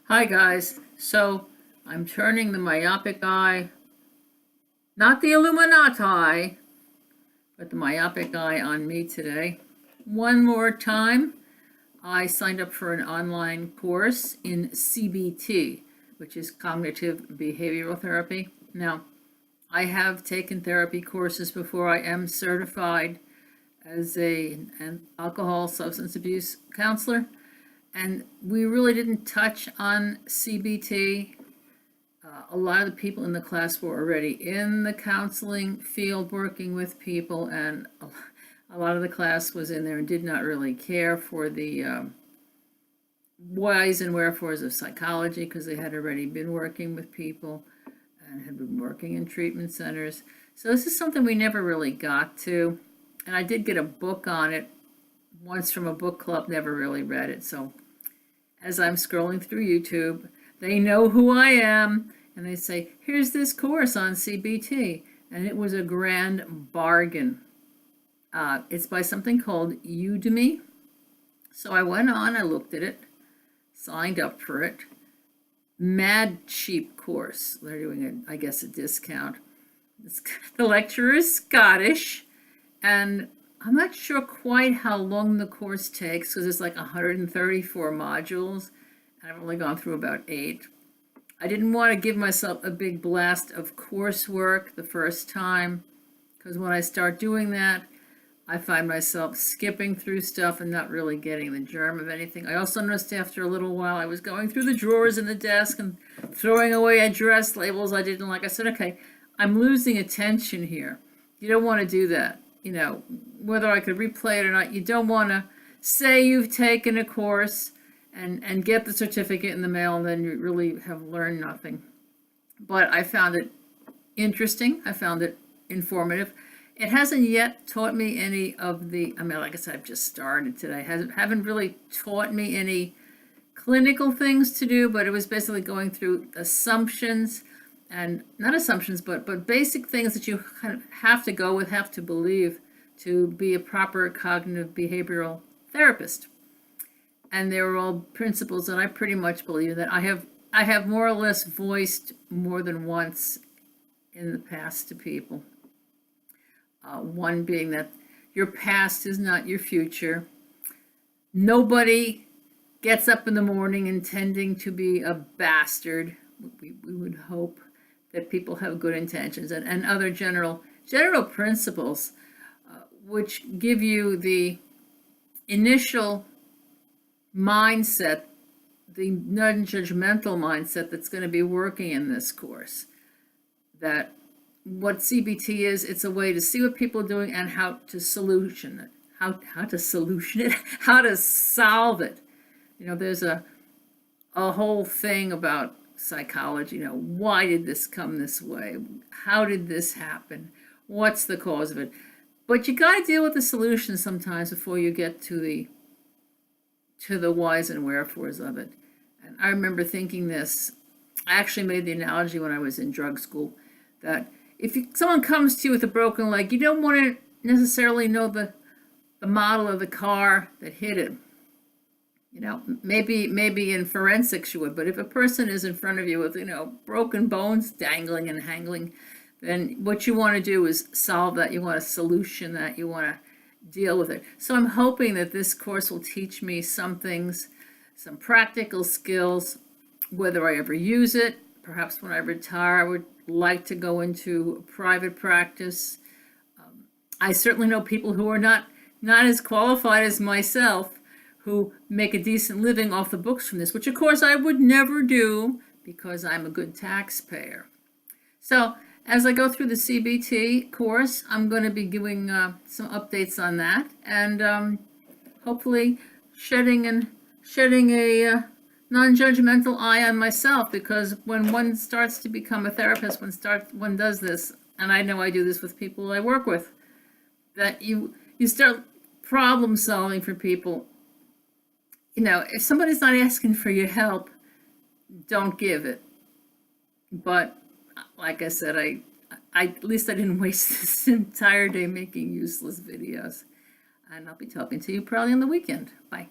Hi guys, so I'm turning the myopic eye, not the Illuminati, but the myopic eye on me today. One more time, I signed up for an online course in CBT, which is cognitive behavioral therapy. Now, I have taken therapy courses before. I am certified as an alcohol substance abuse counselor, and we really didn't touch on CBT. A lot of the people in the class were already in the counseling field working with people, and a lot of the class was in there and did not really care for the whys and wherefores of psychology because they had already been working with people and had been working in treatment centers. So this is something we never really got to. And I did get a book on it once from a book club, never really read it. So as I'm scrolling through YouTube, they know who I am, and they say, here's this course on CBT. And it was a grand bargain. It's by something called Udemy. So I went on, I looked at it, signed up for it. Mad cheap course. They're doing, I guess, a discount. The lecturer is Scottish, and I'm not sure quite how long the course takes because it's like 134 modules, and I've only gone through about 8. I didn't want to give myself a big blast of coursework the first time because when I start doing that, I find myself skipping through stuff and not really getting the germ of anything. I also noticed after a little while I was going through the drawers in the desk and throwing away address labels I didn't like. I said, okay, I'm losing attention here. You don't want to do that. You know, whether I could replay it or not, you don't want to say you've taken a course and get the certificate in the mail and then you really have learned nothing. But I found it interesting. I found it informative. It hasn't yet taught me any of the, I mean, like I said, I've just started today. Haven't really taught me any clinical things to do, but it was basically going through assumptions and not assumptions, but basic things that you kind of have to go with, have to believe to be a proper cognitive behavioral therapist. And they were all principles that I pretty much believe that I have more or less voiced more than once in the past to people. One being that your past is not your future. Nobody gets up in the morning intending to be a bastard. We would hope that people have good intentions and other general principles, which give you the initial mindset, the non-judgmental mindset that's going to be working in this course. That what CBT is, it's a way to see what people are doing and how to solution it. How to solution it, how to solve it. You know, there's a whole thing about psychology. You know, why did this come this way? How did this happen? What's the cause of it? But you got to deal with the solution sometimes before you get to the whys and wherefores of it. And I remember thinking this. I actually made the analogy when I was in drug school that if someone comes to you with a broken leg, you don't want to necessarily know the model of the car that hit it. You know, maybe in forensics you would, but if a person is in front of you with, broken bones dangling and hangling, then what you want to do is solve that. You want to solution that. You want to deal with it. So I'm hoping that this course will teach me some things, some practical skills, whether I ever use it. Perhaps when I retire, I would like to go into private practice. I certainly know people who are not as qualified as myself who make a decent living off the books from this, which of course I would never do because I'm a good taxpayer. So as I go through the CBT course, I'm going to be doing some updates on that and hopefully shedding a non-judgmental eye on myself, because when one starts to become a therapist, one does this, and I know I do this with people I work with, that you start problem solving for people. You know, if somebody's not asking for your help, don't give it. But like I said, I at least I didn't waste this entire day making useless videos. And I'll be talking to you probably on the weekend. Bye.